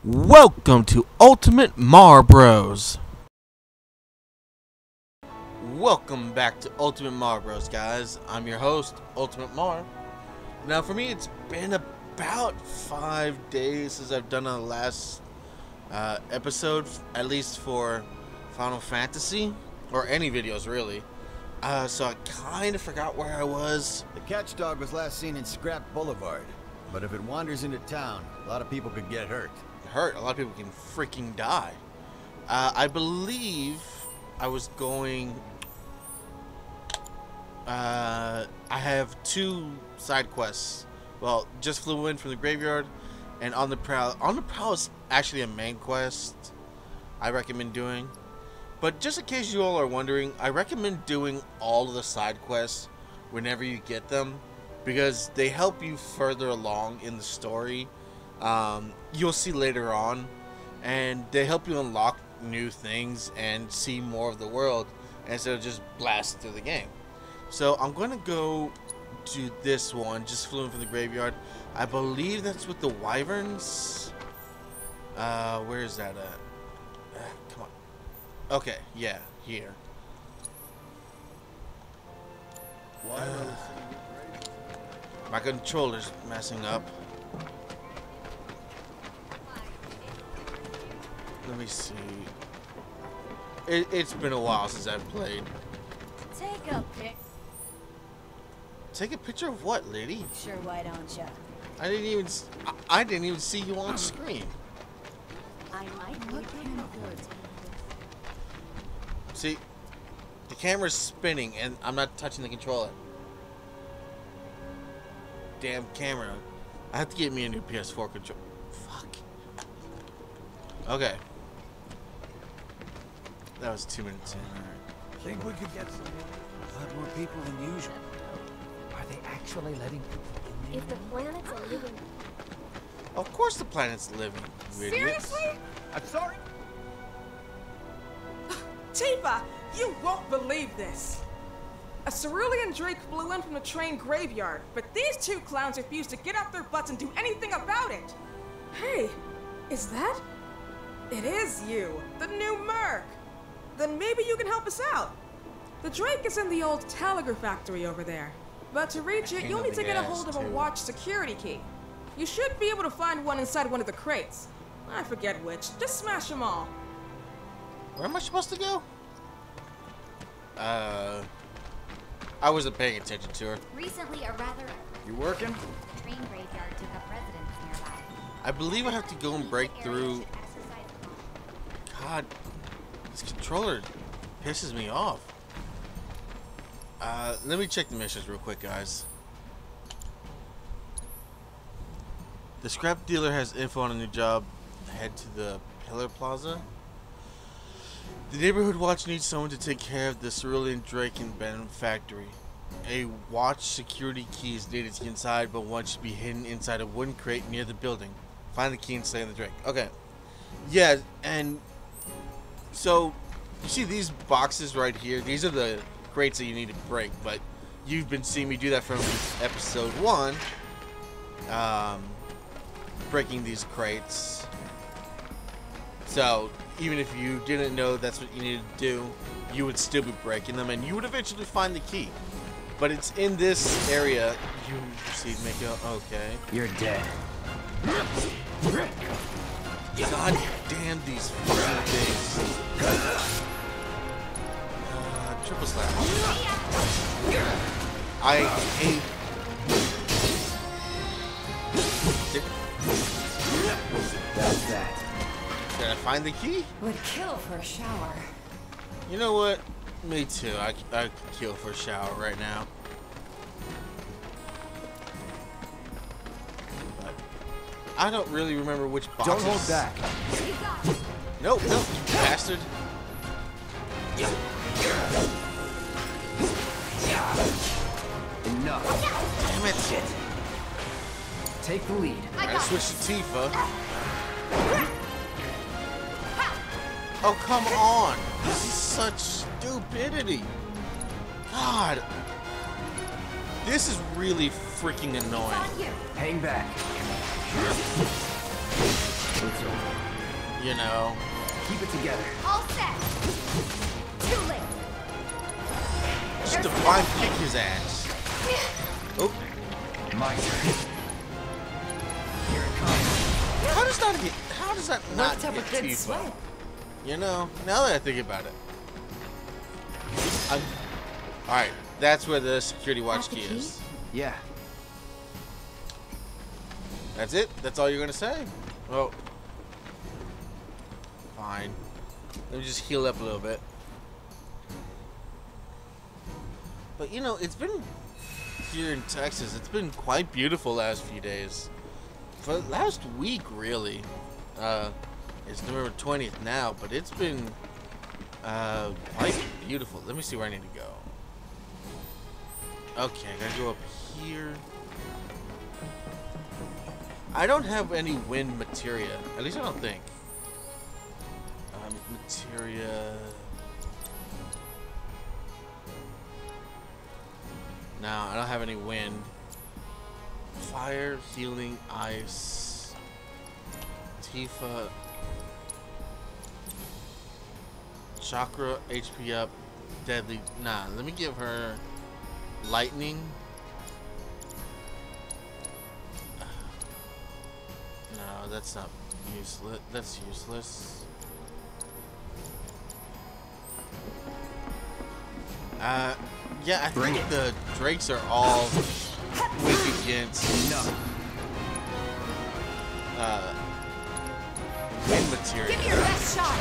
Welcome to UltimateMarBro's. Welcome back to UltimateMarBro's, guys. I'm your host, UltimateMar. Now, for me, it's been about 5 days since I've done the last episode, at least for Final Fantasy, or any videos, really. So I kind of forgot where I was. The catchdog was last seen in Scrap Boulevard, but if it wanders into town, a lot of people could get hurt. A lot of people can freaking die. I believe I was going. I have 2 side quests. Well, just flew in from the graveyard, and on the prowl. On the prowl is actually a main quest I recommend doing. But just in case you all are wondering, I recommend doing all of the side quests whenever you get them, because they help you further along in the story. You'll see later on, and they help you unlock new things and see more of the world instead of just blast through the game. So I'm gonna go to this one. Just flew in from the graveyard. I believe that's with the wyverns. Where is that at? Come on. Okay, yeah, here. My controller's messing up. Let me see. It's been a while since I've played. Take a pic. Take a picture of what, lady? Sure, why don't ya? I didn't even see you on screen. I might look good. See, the camera's spinning and I'm not touching the controller. Damn camera. I have to get me a new PS4 controller. Fuck. Okay. That was 2 minutes in. Alright. Think we could get a lot more people than usual. Are they actually letting people in there? If the planet's a living... Of course the planet's living, you idiots. Seriously? I'm sorry. Tifa, you won't believe this. A cerulean drake flew in from the train graveyard, but these 2 clowns refused to get off their butts and do anything about it. Hey, is that? It is you, the new Merc. Then maybe you can help us out. The drake is in the old telegraph factory over there. But to reach it, you'll need to get a hold of a watch security key. You should be able to find one inside one of the crates. I forget which. Just smash them all. Where am I supposed to go? I wasn't paying attention to her. Recently, a rather... You working? train graveyard took up residence nearby. I believe I have to go and break through... God, this controller pisses me off. Let me check the missions real quick, guys. The scrap dealer has info on a new job. Head to the Pillar Plaza. The neighborhood watch needs someone to take care of the cerulean drake and Ben factory. A watch security key is needed to get inside, but one should be hidden inside a wooden crate near the building. Find the key and stay on the drake. Okay. Yeah, and so you see these boxes right here? These are the crates that you need to break, but you've been seeing me do that from episode 1. Breaking these crates. So even if you didn't know that's what you needed to do, you would still be breaking them, and you would eventually find the key. But it's in this area. You see, make it okay. You're dead. God damn these fucking things. Triple slap. I hate. That's that. Did I find the key? Would kill for a shower. You know what? Me too. I could kill for a shower right now. But I don't really remember which boxes. Don't hold back. Nope, nope, you bastard. Enough. Damn it. Shit. Take the lead. I switched to Tifa. Oh, come on. This is such stupidity. God. This is really freaking annoying. Hang back. It's over. You know. Keep it together. All set. Too late. Just divine kick his ass. Oh. My turn. Here it comes. How does that not hit Tifa? You know, now that I think about it. Alright, that's where the security watch key is. Yeah. That's it? That's all you're gonna say? Well, fine. Let me just heal up a little bit. But you know, it's been here in Texas, it's been quite beautiful last few days. For the last week, really. It's November 20th now, but it's been quite beautiful. Let me see where I need to go. Okay, I gotta go up here. I don't have any wind materia. At least I don't think. Materia. No, I don't have any wind. Fire, healing, ice. Tifa. Chakra, HP up. Deadly. Nah, let me give her lightning. No, that's not useless. That's useless. Yeah, I think the Drakes are all weak against wind material. Give me your best shot.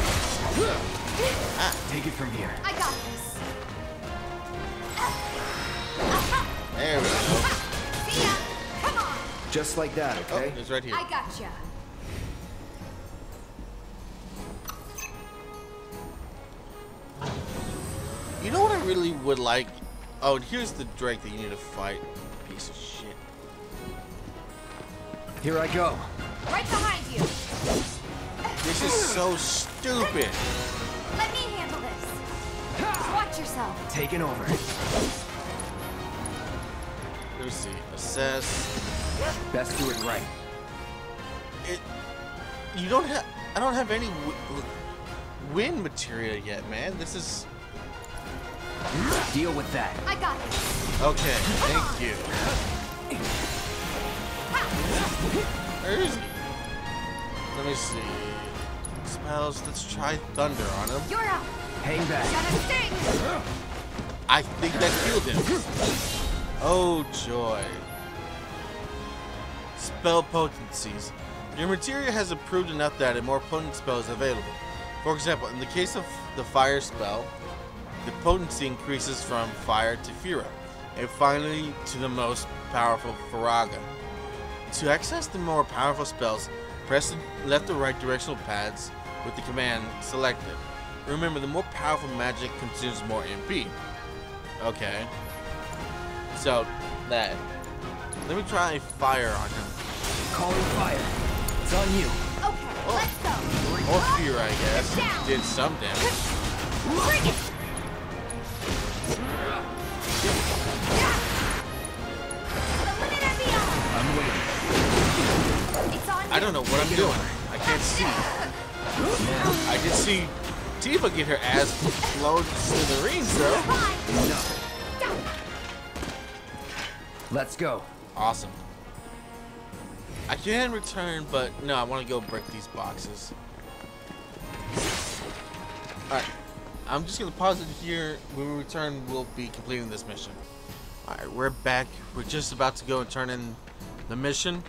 Take it from here. I got this. There we go. See ya. Come on. Just like that, okay? Oh, it's right here. I gotcha. You know what I really would like? Oh, and here's the Drake that you need to fight. Piece of shit. Here I go. Right behind you. This is so stupid. Let me handle this. Watch yourself. Taking over. Let me see. Assess. Best do it right. You don't have. I don't have any wind material yet, man. This is. Deal with that. I got this. Okay, thank you. Where is he? Let me see. Spells. Let's try Thunder on him. You're up. Hang back. Gotta sting. I think that killed him. Oh, joy. Spell potencies. Your materia has improved enough that a more potent spell is available. For example, in the case of the fire spell, the potency increases from fire to Fira, and finally to the most powerful Faraga. To access the more powerful spells, press the left or right directional pads with the command selected. Remember, the more powerful magic consumes more MP. Okay. So, that. Let me try fire on him. Calling fire. It's on you. Okay, let's go. Or Fira, I guess. Did some damage. Bring it. Limit and beyond. I'm waiting. It's on you. I don't know what I'm doing. I can't see. I did see Tifa get her ass blown to smithereens, though. Enough. Let's go. Awesome. I can return, but no, I want to go break these boxes. Alright. I'm just going to pause it here. When we return, we'll be completing this mission. Alright, we're back. We're just about to go and turn in the mission.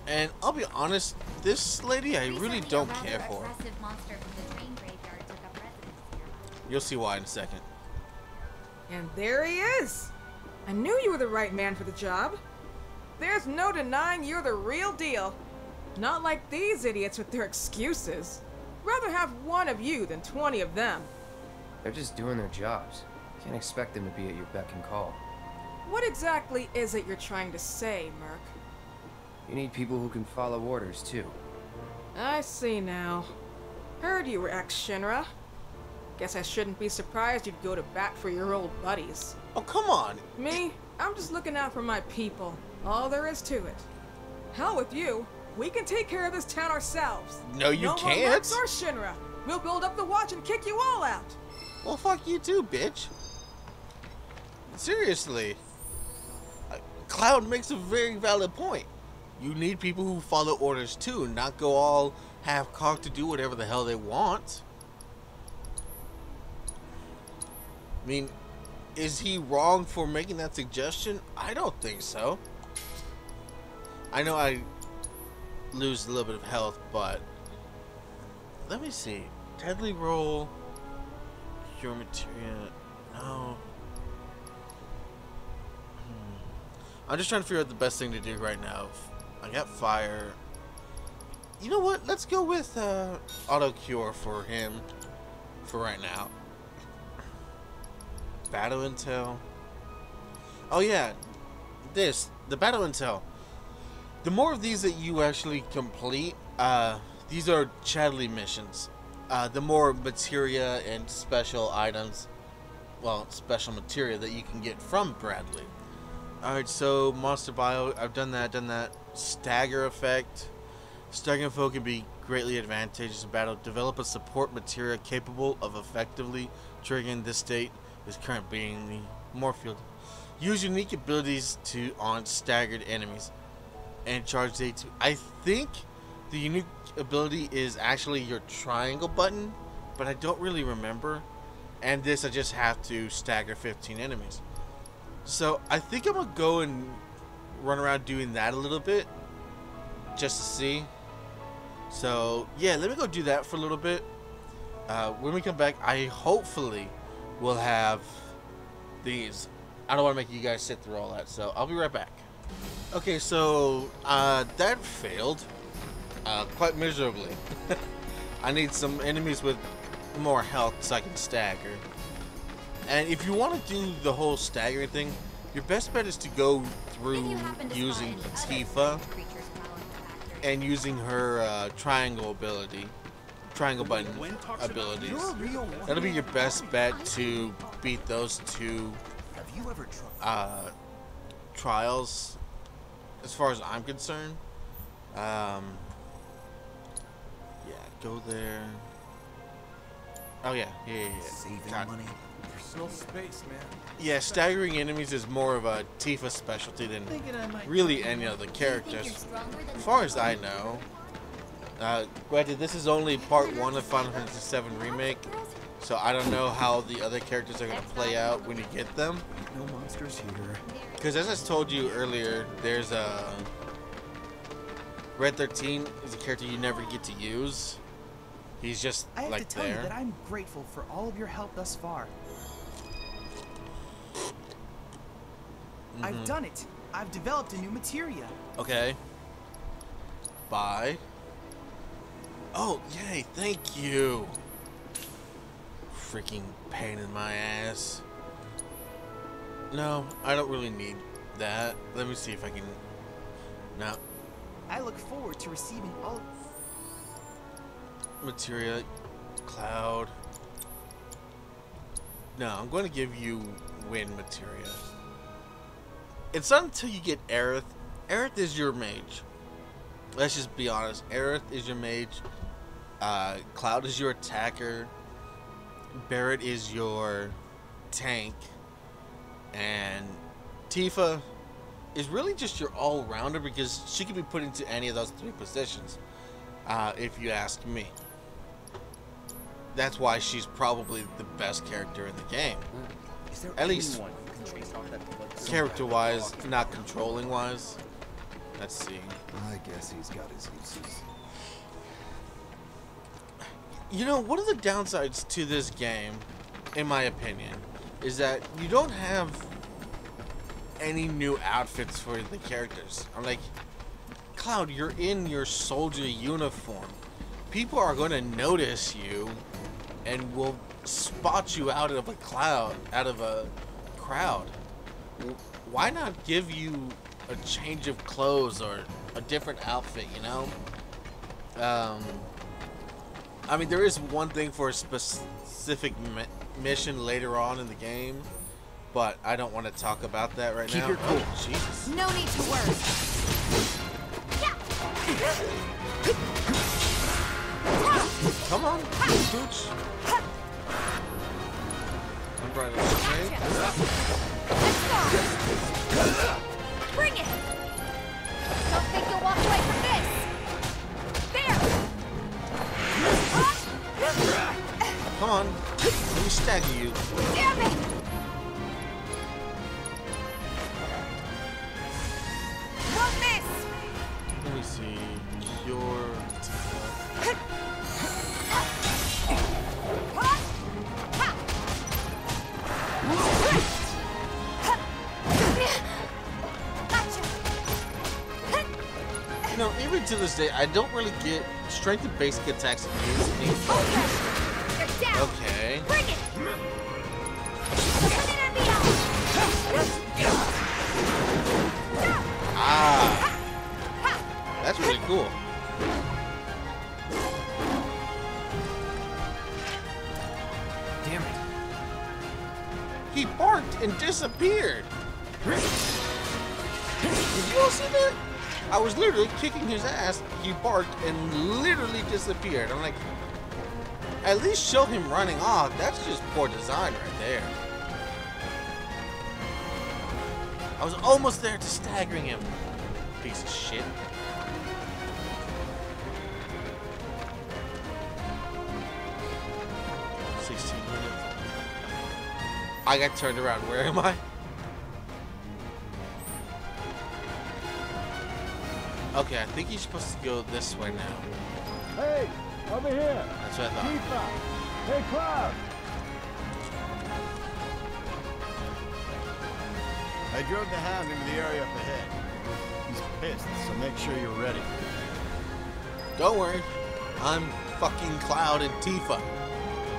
And I'll be honest, this lady I really don't care for. Monster from the train graveyard took up residence nearby. You'll see why in a second. And there he is. I knew you were the right man for the job. There's no denying you're the real deal. Not like these idiots with their excuses. Rather have one of you than 20 of them. They're just doing their jobs. Can't expect them to be at your beck and call. What exactly is it you're trying to say, Merc? You need people who can follow orders, too. I see now. Heard you were ex-Shinra. Guess I shouldn't be surprised you'd go to bat for your old buddies. Oh, come on. Me? I'm just looking out for my people. All there is to it. Hell with you. We can take care of this town ourselves. No, you no can't. more Rex or Shinra. We'll build up the watch and kick you all out. Well, fuck you too, bitch. Seriously. Cloud makes a very valid point. You need people who follow orders too, not go all half-cocked to do whatever the hell they want. I mean, is he wrong for making that suggestion? I don't think so. I know I lose a little bit of health, but let me see. Deadly roll, pure materia. No. I'm just trying to figure out the best thing to do right now. I got fire. You know what? Let's go with auto cure for him for right now. Battle intel. Oh yeah, the battle intel. The more of these that you actually complete, these are Chadley missions. The more materia and special items, well, special materia that you can get from Bradley. Alright, so Monster Bio, I've done that. Stagger effect. Staggering foe can be greatly advantageous in battle. Develop a support materia capable of effectively triggering this state is currently being more field. Use unique abilities on staggered enemies. And charge day 2. I think the unique ability is actually your triangle button, but I don't really remember. And this I just have to stagger 15 enemies. So I think I'm gonna go and run around doing that a little bit just to see. So yeah, let me go do that for a little bit. When we come back, I hopefully will have these. I don't want to make you guys sit through all that, so I'll be right back. Okay, so that failed quite miserably. I need some enemies with more health so I can stagger. And if you want to do the whole staggering thing, your best bet is to go through using Tifa and using her triangle ability, triangle button abilities. That'll be your best bet to beat those two trials, as far as I'm concerned. Yeah, go there. Oh yeah. Saving money. Personal space, man. Yeah, staggering enemies is more of a Tifa specialty than really any other characters, as far as I know. Granted, this is only part 1 of Final Fantasy VII Remake, so I don't know how the other characters are going to play out when you get them. No monsters here. Because as I told you earlier, there's a Red 13 is a character you never get to use. He's just I have like to tell there. you that I'm grateful for all of your help thus far. I've done it. I've developed a new materia. Okay. Bye. Oh, yay, thank you. Freaking pain in my ass. No, I don't really need that. Let me see if I can... No. I look forward to receiving all... Materia. Cloud. No, I'm going to give you wind materia. It's not until you get Aerith. Aerith is your mage. Let's just be honest. Aerith is your mage. Cloud is your attacker. Barret is your tank. And Tifa is really just your all-rounder because she can be put into any of those 3 positions. If you ask me. That's why she's probably the best character in the game. At least character-wise, not controlling-wise. Let's see. I guess he's got his uses. You know, one of the downsides to this game, in my opinion, is that you don't have any new outfits for the characters. I'm like, Cloud, you're in your soldier uniform. People are going to notice you and will spot you out of a crowd. Why not give you a change of clothes or a different outfit, you know? I mean, there is one thing for a specific mission later on in the game but I don't want to talk about that right now. Keep your cool. Oh, Jesus. No need to worry. Come on, Gooch. I'm right on the train. Let's go. Bring it. Don't think you'll walk away from this. There. Come on. Let me stagger you. Damn it. Won't miss. Let me see. Cure. You know, even to this day, I don't really get strength and basic attacks against me. You're down. Okay. Bring it. Put it in the eye. Ah. That's really cool. Damn it. He barked and disappeared. Did you all see that? I was literally kicking his ass. He barked and literally disappeared. I'm like, at least show him running off. That's just poor design right there. I was almost there to staggering him. Piece of shit. I got turned around. Where am I? Okay, I think he's supposed to go this way now. Hey, over here. That's what I thought. Tifa. Hey, Cloud. I drove the Hound into the area up ahead. He's pissed, so make sure you're ready. Don't worry. I'm fucking Cloud and Tifa.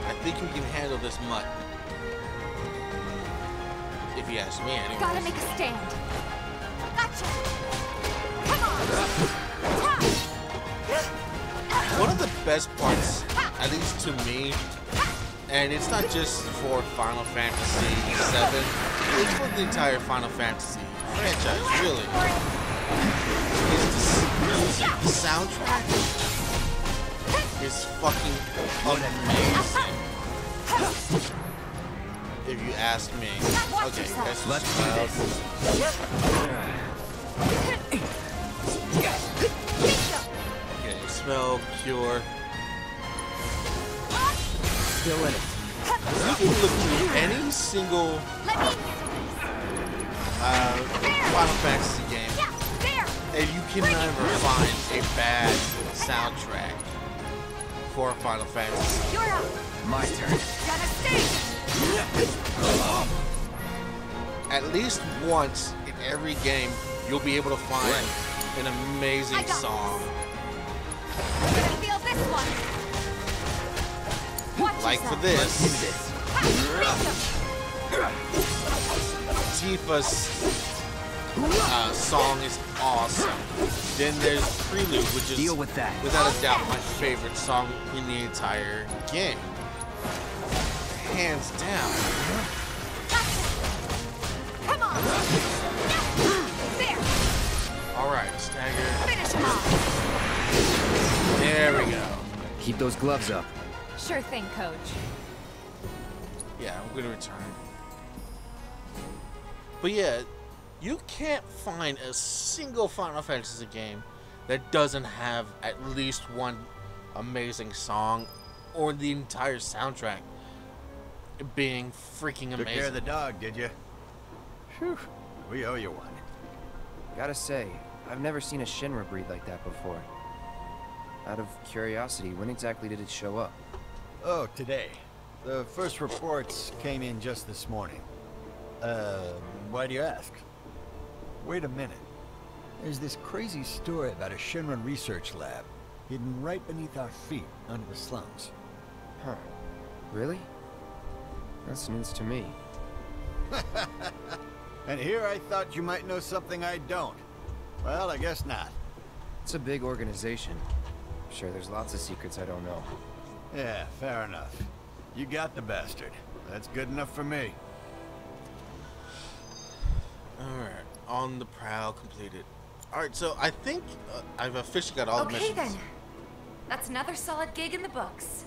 I think we can handle this mutt. If you ask me, anyway. Gotta make a stand. Gotcha. Come on. One of the best parts, at least to me, and it's not just for Final Fantasy VII, it's for the entire Final Fantasy franchise, really. Is the music, the soundtrack is fucking amazing. If you ask me. Okay, guys, Let's do this. Okay, spell, cure. Still in it. You can look through any single Final Fantasy game, and you can never find a bad soundtrack for a Final Fantasy. You're up. My turn. Gotta stay. At least once in every game, you'll be able to find an amazing song. We're gonna feel this one. Watch Like for yourself. this. Tifa's song is awesome. Then there's Prelude, which is Deal with that. without a doubt my favorite song in the entire game. Hands down. Come on. There. Alright, stagger. Finish him off. There we go. Keep those gloves up. Sure thing, Coach. Yeah, I'm gonna return. But yeah, you can't find a single Final Fantasy game that doesn't have at least one amazing song or the entire soundtrack being freaking Took care of amazing. the dog, did you? Phew, we owe you one. Gotta say, I've never seen a Shinra breed like that before. Out of curiosity, when exactly did it show up? Oh, today. The first reports came in just this morning. Why do you ask? Wait a minute. There's this crazy story about a Shinra research lab hidden right beneath our feet under the slums. Huh. Really? That's news to me. And here I thought you might know something I don't. Well, I guess not. It's a big organization. I'm sure there's lots of secrets I don't know. Yeah, fair enough. You got the bastard. That's good enough for me. Alright, on the prowl completed. Alright, so I think I've officially got all the missions. Okay then. That's another solid gig in the books.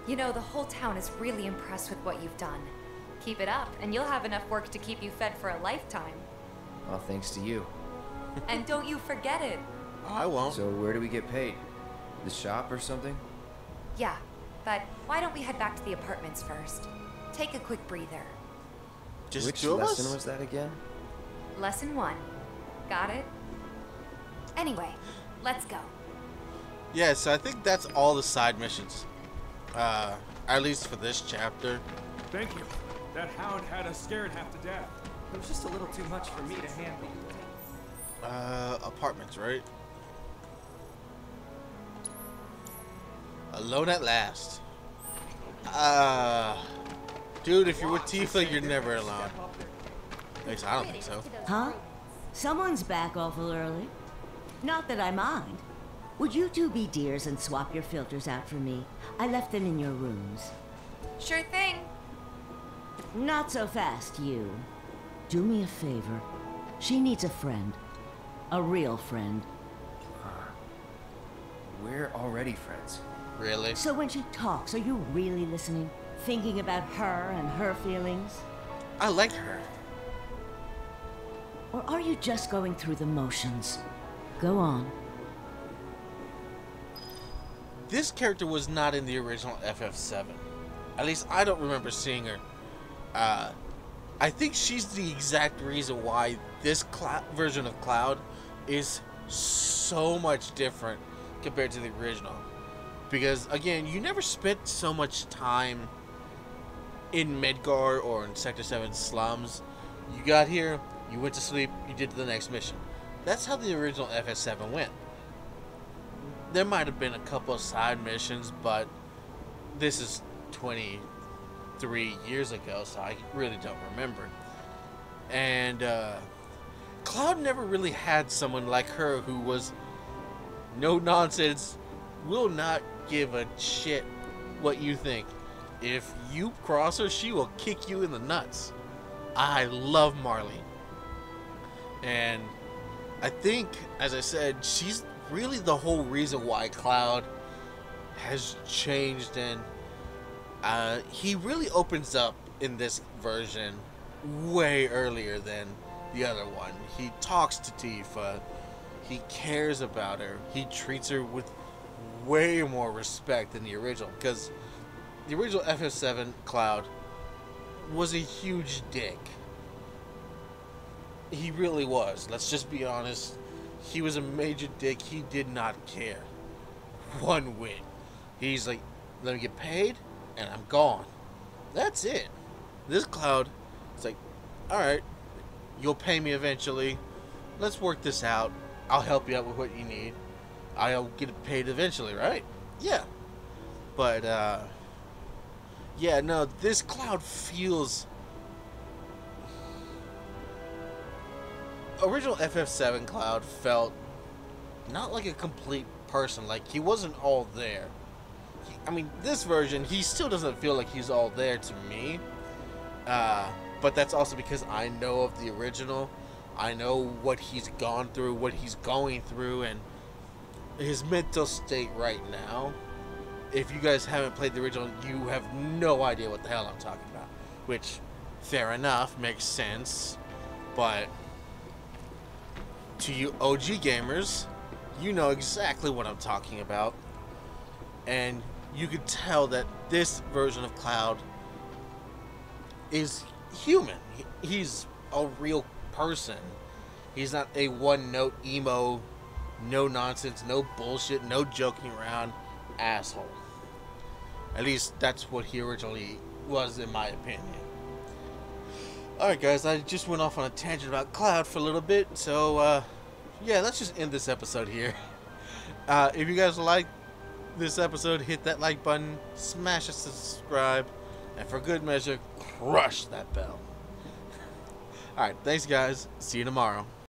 You know, the whole town is really impressed with what you've done. Keep it up, and you'll have enough work to keep you fed for a lifetime. All thanks to you. And don't you forget it. Oh, I won't. So where do we get paid? The shop or something? Yeah, but why don't we head back to the apartments first? Take a quick breather. Just Which two of lesson us? was that again? Lesson 1. Got it? Anyway, let's go. Yeah, so I think that's all the side missions. At least for this chapter. Thank you. That hound had us scared half to death. It was just a little too much for me to handle. Apartments, right? Alone at last. Dude, if you're with Tifa, you're never alone. At least I don't think so. Huh? Someone's back awful early. Not that I mind. Would you two be dears and swap your filters out for me? I left them in your rooms. Sure thing. Not so fast, you. Do me a favor. She needs a friend. A real friend. We're already friends. Really? So when she talks, are you really listening? Thinking about her and her feelings? I like her. Or are you just going through the motions? Go on. This character was not in the original FF7. At least I don't remember seeing her. I think she's the exact reason why this version of Cloud is so much different compared to the original. Because, again, you never spent so much time in Midgar or in Sector 7 slums. You got here, you went to sleep, you did the next mission. That's how the original FF7 went. There might have been a couple of side missions, but this is 23 years ago, so I really don't remember. And Cloud never really had someone like her who was no nonsense, will not give a shit what you think. If you cross her, she will kick you in the nuts. I love Marley. And I think, as I said, she's really the whole reason why Cloud has changed, and he really opens up in this version way earlier than the other one. He talks to Tifa, he cares about her, he treats her with way more respect than the original, because the original FF7 Cloud was a huge dick. He really was. Let's just be honest. He was a major dick. He did not care one whit. He's like, let me get paid and I'm gone. That's it. This Cloud, it's like, alright, you'll pay me eventually. Let's work this out. I'll help you out with what you need. I'll get paid eventually, right? Yeah. But, yeah, no, this Cloud feels... Original FF7 Cloud felt not like a complete person. Like, he wasn't all there. I mean, this version, he still doesn't feel like he's all there to me. But that's also because I know of the original. I know what he's gone through, what he's going through, and his mental state right now. If you guys haven't played the original, you have no idea what the hell I'm talking about. Which, fair enough, makes sense. But to you OG gamers, you know exactly what I'm talking about. And you could tell that this version of Cloud is human. He's a real person. He's not a one-note emo, no nonsense, no bullshit, no joking around asshole. At least that's what he originally was, in my opinion. Alright guys, I just went off on a tangent about Cloud for a little bit, so yeah, let's just end this episode here. If you guys like this episode, hit that like button, smash a subscribe, and for good measure, crush that bell. Alright, thanks guys, see you tomorrow.